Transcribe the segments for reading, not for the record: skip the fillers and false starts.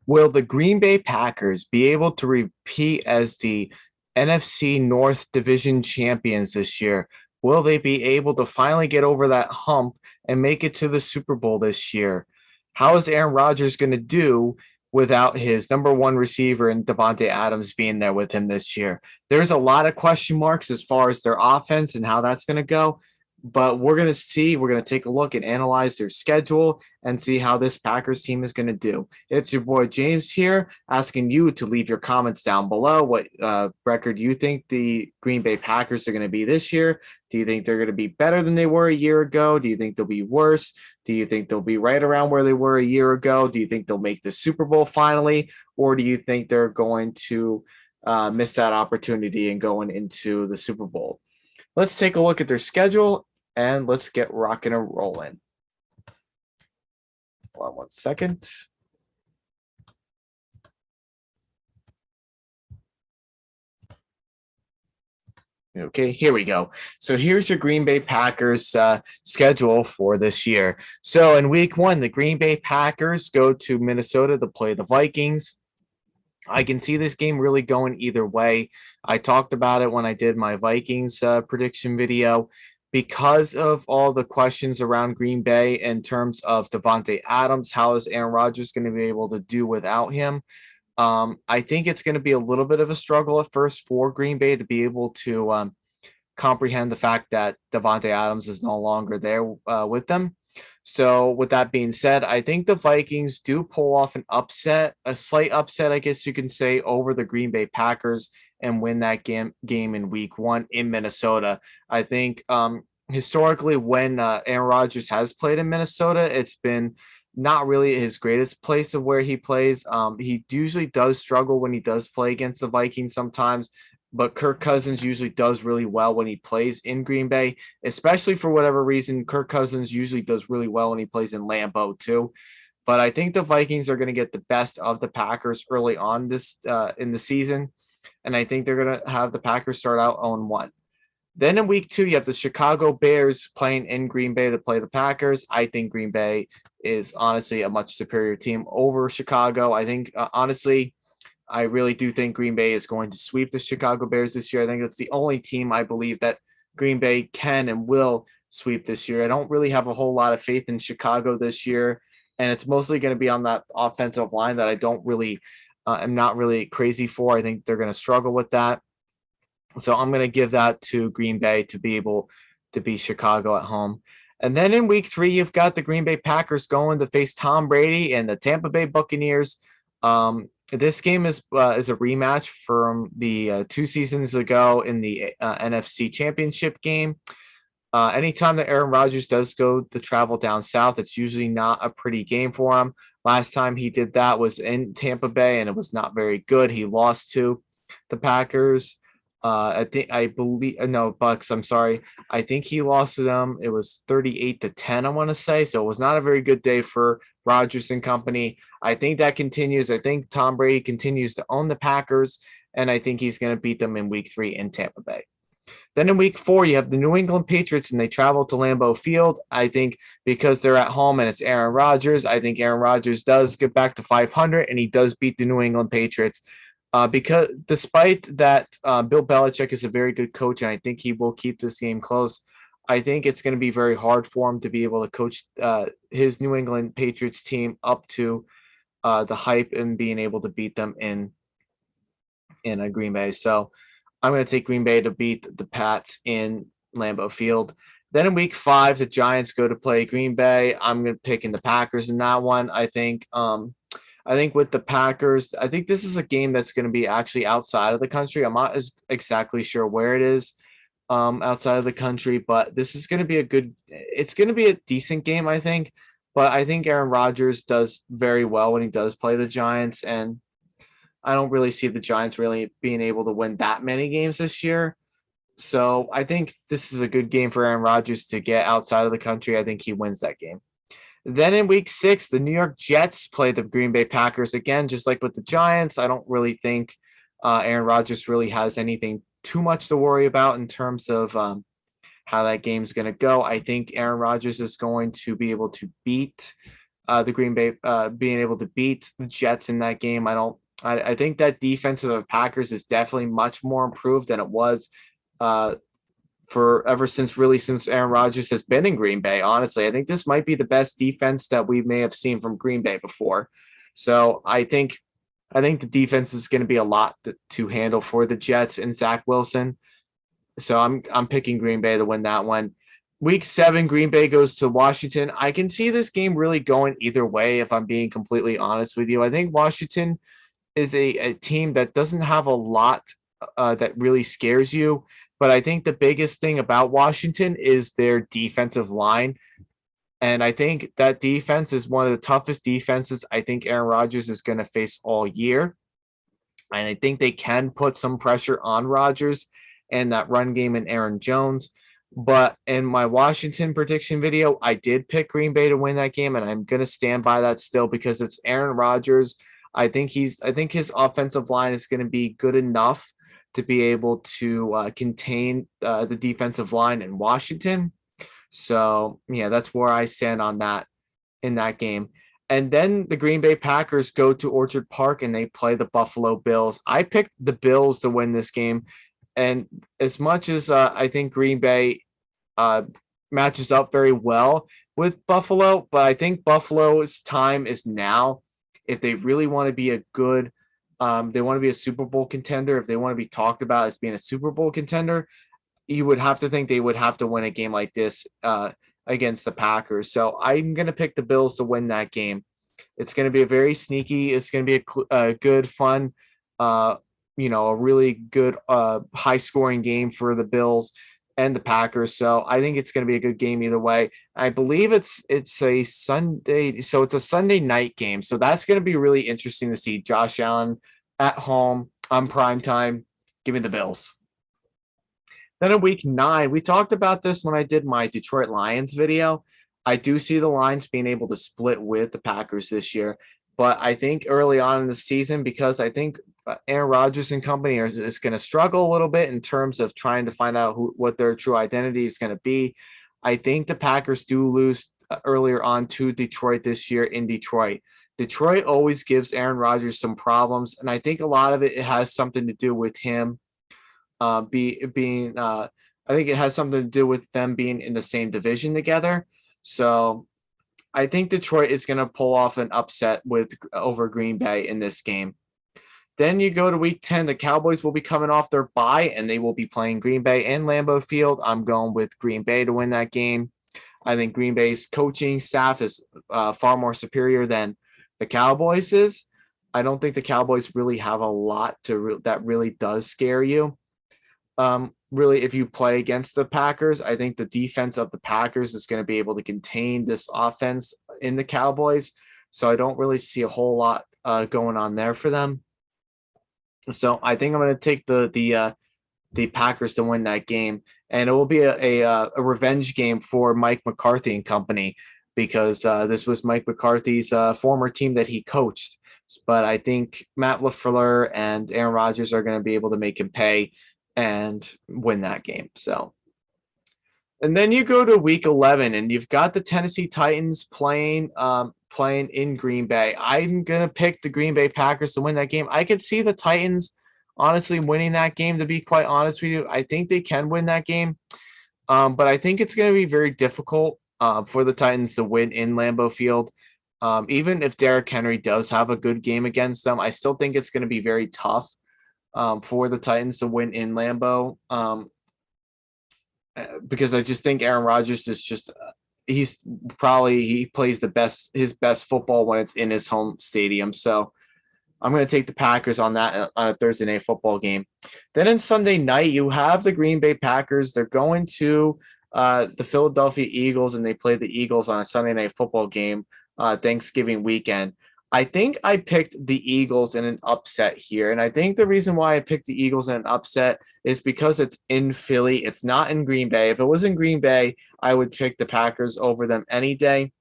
Will the Green Bay Packers be able to repeat as the NFC North Division champions this year? Will they be able to finally get over that hump and make it to the Super Bowl this year? How is Aaron Rodgers going to do without his number one receiver and Devontae Adams being there with him this year? There's a lot of question marks as far as their offense and how that's going to go. But we're going to see, we're going to take a look and analyze their schedule and see how this Packers team is going to do. It's your boy James here, asking you to leave your comments down below. What record you think the Green Bay Packers are going to be this year? Do you think they're going to be better than they were a year ago? Do you think they'll be worse? Do you think they'll be right around where they were a year ago? Do you think they'll make the Super Bowl finally? Or do you think they're going to miss that opportunity and going into the Super Bowl? Let's take a look at their schedule and let's get rocking and rolling. Hold on 1 second. Okay, here we go. So here's your Green Bay Packers schedule for this year. So in week 1, the Green Bay Packers go to Minnesota to play the Vikings. I can see this game really going either way. I talked about it when I did my Vikings prediction video. Because of all the questions around Green Bay in terms of Devontae Adams, how is Aaron Rodgers going to be able to do without him? I think it's going to be a little bit of a struggle at first for Green Bay to be able to comprehend the fact that Devontae Adams is no longer there with them. So with that being said, I think the Vikings do pull off an upset, a slight upset, I guess you can say, over the Green Bay Packers and win that game in week 1 in Minnesota. I think historically when Aaron Rodgers has played in Minnesota, it's been not really his greatest place of where he plays. He usually does struggle when he does play against the Vikings sometimes, but Kirk Cousins usually does really well when he plays in Green Bay, especially for whatever reason. Kirk Cousins usually does really well when he plays in Lambeau too. But I think the Vikings are going to get the best of the Packers early on this in the season, and I think they're going to have the Packers start out 0-1. Then in week 2, you have the Chicago Bears playing in Green Bay to play the Packers. I think Green Bay is honestly a much superior team over Chicago. I think honestly, I really do think Green Bay is going to sweep the Chicago Bears this year. I think it's the only team I believe that Green Bay can and will sweep this year. I don't really have a whole lot of faith in Chicago this year, and it's mostly going to be on that offensive line that I don't really am not really crazy for. I think they're going to struggle with that. So I'm going to give that to Green Bay to be able to beat Chicago at home. And then in week 3, you've got the Green Bay Packers going to face Tom Brady and the Tampa Bay Buccaneers. This game is a rematch from the 2 seasons ago in the NFC Championship game. Anytime that Aaron Rodgers does go to travel down south, it's usually not a pretty game for him. Last time he did that was in Tampa Bay, and it was not very good. He lost to the Packers. Bucks. I'm sorry. I think he lost to them. It was 38-10, I want to say. So it was not a very good day for Rodgers and company. I think that continues. I think Tom Brady continues to own the Packers, and I think he's going to beat them in week 3 in Tampa Bay. Then in week 4, you have the New England Patriots, and they travel to Lambeau Field. I think because they're at home and it's Aaron Rodgers, I think Aaron Rodgers does get back to 500, and he does beat the New England Patriots. Because despite that, Bill Belichick is a very good coach, and I think he will keep this game close. I think it's going to be very hard for him to be able to coach his New England Patriots team up to the hype and being able to beat them in Green Bay. So I'm going to take Green Bay to beat the Pats in Lambeau Field. Then in week 5, the Giants go to play Green Bay. I'm going to pick in the Packers in that one. I think with the Packers, I think this is a game that's going to be actually outside of the country. I'm not exactly sure where it is outside of the country, but this is going to be it's going to be a decent game, I think. But I think Aaron Rodgers does very well when he does play the Giants, and I don't really see the Giants really being able to win that many games this year. So I think this is a good game for Aaron Rodgers to get outside of the country. I think he wins that game. Then in week 6, the New York Jets play the Green Bay Packers again, just like with the Giants. I don't really think Aaron Rodgers really has anything too much to worry about in terms of how that game's going to go. I think Aaron Rodgers is going to be able to beat the Green Bay being able to beat the Jets in that game. I think that defense of the Packers is definitely much more improved than it was uh, for ever since Aaron Rodgers has been in Green Bay. Honestly, I think this might be the best defense that we may have seen from Green Bay before. So I think the defense is going to be a lot to handle for the Jets and Zach Wilson. So I'm picking Green Bay to win that one. Week 7, Green Bay goes to Washington. I can see this game really going either way if I'm being completely honest with you. I think Washington is a team that doesn't have a lot that really scares you. But I think the biggest thing about Washington is their defensive line. And I think that defense is one of the toughest defenses I think Aaron Rodgers is going to face all year. And I think they can put some pressure on Rodgers and that run game and Aaron Jones. But in my Washington prediction video, I did pick Green Bay to win that game, and I'm going to stand by that still because it's Aaron Rodgers. I think his offensive line is going to be good enough to be able to contain the defensive line in Washington. So yeah, that's where I stand on that in that game. And then the Green Bay Packers go to Orchard Park and they play the Buffalo Bills. I picked the Bills to win this game. And as much as I think Green Bay uh, matches up very well with Buffalo, but I think Buffalo's time is now. If they really want to be a good, they want to be a Super Bowl contender, if they want to be talked about as being a Super Bowl contender, you would have to think they would have to win a game like this against the Packers. So I'm going to pick the Bills to win that game. It's going to be a very sneaky. It's going to be a good, fun, a really good, high scoring game for the Bills and the Packers. So I think it's going to be a good game either way. I believe it's a Sunday, so it's a Sunday night game. So that's going to be really interesting to see Josh Allen at home on prime time. Give me the Bills. Then in week 9, we talked about this when I did my Detroit Lions video. I do see the Lions being able to split with the Packers this year. But I think early on in the season, because I think Aaron Rodgers and company is going to struggle a little bit in terms of trying to find out what their true identity is going to be. I think the Packers do lose earlier on to Detroit this year in Detroit. Detroit always gives Aaron Rodgers some problems, and I think a lot of it has something to do with him being. I think it has something to do with them being in the same division together. So I think Detroit is going to pull off an upset with over Green Bay in this game. Then you go to week 10. The Cowboys will be coming off their bye, and they will be playing Green Bay and Lambeau Field. I'm going with Green Bay to win that game. I think Green Bay's coaching staff is far more superior than the Cowboys is. I don't think the Cowboys really have a lot that really does scare you. Really, if you play against the Packers, I think the defense of the Packers is going to be able to contain this offense in the Cowboys. So I don't really see a whole lot going on there for them. So I think I'm going to take the Packers to win that game, and it will be a revenge game for Mike McCarthy and company because this was Mike McCarthy's former team that he coached. But I think Matt LaFleur and Aaron Rodgers are going to be able to make him pay and win that game. So, and then you go to week 11 and you've got the Tennessee Titans playing in Green Bay. I'm going to pick the Green Bay Packers to win that game. I could see the Titans honestly winning that game, to be quite honest with you. I think they can win that game. But I think it's going to be very difficult for the Titans to win in Lambeau Field. Even if Derrick Henry does have a good game against them, I still think it's going to be very tough for the Titans to win in Lambeau because I just think Aaron Rodgers is just he plays his best football when it's in his home stadium. So I'm going to take the Packers on that on a Thursday night football game. Then in Sunday night, you have the Green Bay Packers. They're going to the Philadelphia Eagles, and they play the Eagles on a Sunday night football game Thanksgiving weekend. I think I picked the Eagles in an upset here. And I think the reason why I picked the Eagles in an upset is because it's in Philly. It's not in Green Bay. If it was in Green Bay, I would pick the Packers over them any day.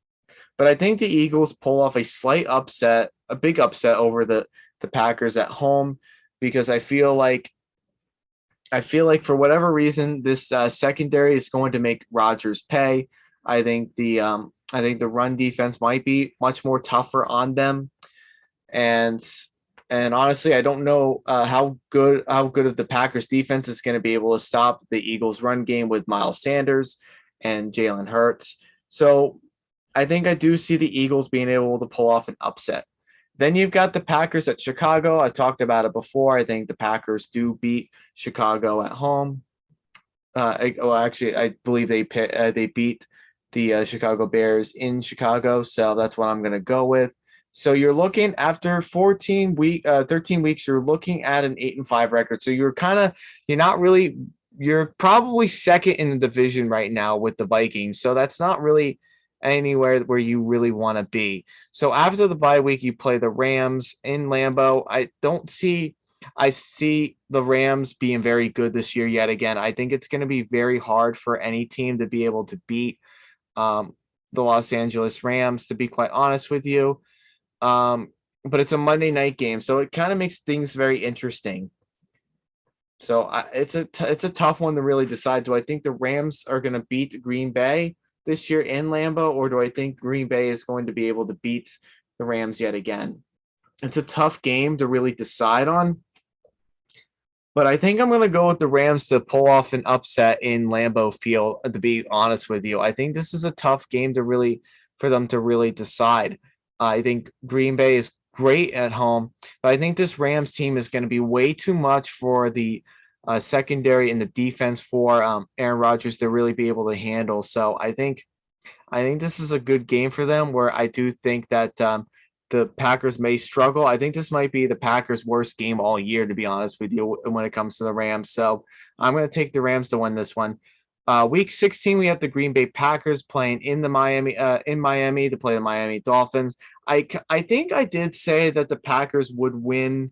But I think the Eagles pull off a slight upset, a big upset over the Packers at home, because I feel like for whatever reason, this secondary is going to make Rodgers pay. I think the I think the run defense might be much more tougher on them, and honestly, I don't know how good of the Packers defense is going to be able to stop the Eagles' run game with Miles Sanders and Jalen Hurts. So I think I do see the Eagles being able to pull off an upset. Then you've got the Packers at Chicago. I talked about it before. I think the Packers do beat Chicago at home. Actually, I believe they beat the Chicago Bears in Chicago, so that's what I'm going to go with. So you're looking after 13 weeks, you're looking at an 8-5 record. So you're not really, you're probably second in the division right now with the Vikings. So that's not really anywhere where you really want to be. So after the bye week, you play the Rams in Lambeau. I see the Rams being very good this year yet again. I think it's going to be very hard for any team to be able to beat the Los Angeles Rams, to be quite honest with you. But it's a Monday night game, so it kind of makes things very interesting. So it's a tough one to really decide. Do I think the Rams are going to beat Green Bay this year in Lambeau, or do I think Green Bay is going to be able to beat the Rams yet again? It's a tough game to really decide on. But I think I'm going to go with the Rams to pull off an upset in Lambeau Field, to be honest with you. I think this is a tough game for them to really decide. I think Green Bay is great at home, but I think this Rams team is going to be way too much for the secondary and the defense for Aaron Rodgers to really be able to handle. So I think this is a good game for them, where I do think that the Packers may struggle. I think this might be the Packers' worst game all year, to be honest with you, when it comes to the Rams. So I'm going to take the Rams to win this one. Week 16, we have the Green Bay Packers playing in Miami to play the Miami Dolphins. I think I did say that the Packers would win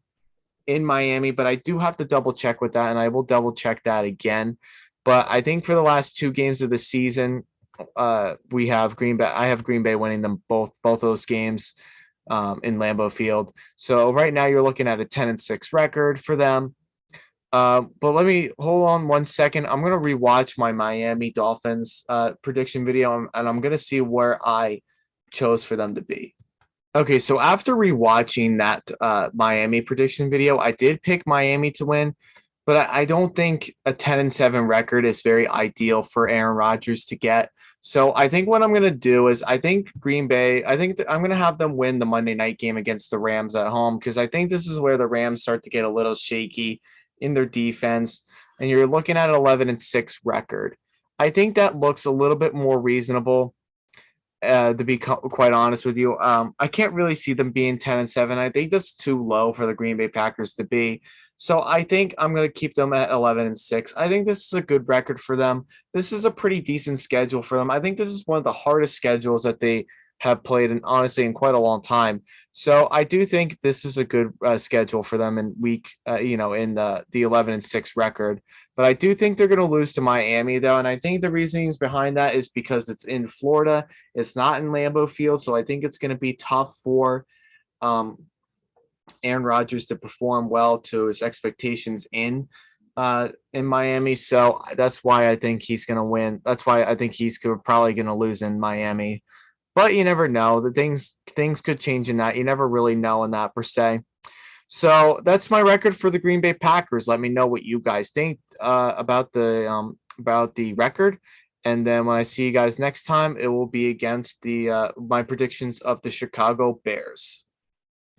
in Miami, but I do have to double check with that, and I will double check that again. But I think for the last two games of the season, we have Green Bay. I have Green Bay winning them both those games in Lambeau Field. So right now you're looking at a 10-6 record for them. But let me hold on 1 second. I'm going to rewatch my Miami Dolphins prediction video, and I'm going to see where I chose for them to be. Okay, so after rewatching that Miami prediction video, I did pick Miami to win, but I don't think a 10-7 record is very ideal for Aaron Rodgers to get. So I think what I'm going to do is I think Green Bay, I'm going to have them win the Monday night game against the Rams at home, because I think this is where the Rams start to get a little shaky in their defense, and you're looking at an 11-6 record. I think that looks a little bit more reasonable. To be quite honest with you, I can't really see them being 10-7. I think that's too low for the Green Bay Packers to be. So I think I'm going to keep them at 11-6. I think this is a good record for them. This is a pretty decent schedule for them. I think this is one of the hardest schedules that they have played, and honestly, in quite a long time. So I do think this is a good schedule for them in in the 11-6 record. But I do think they're going to lose to Miami, though, and I think the reasonings behind that is because it's in Florida. It's not in Lambeau Field, so I think it's going to be tough for Aaron Rodgers to perform well to his expectations in Miami. So that's why I think he's going to win. That's why I think he's probably going to lose in Miami. But you never know. The things could change in that. You never really know in that per se. So that's my record for the Green Bay Packers. Let me know what you guys think about the record. And then when I see you guys next time, it will be against my predictions of the Chicago Bears.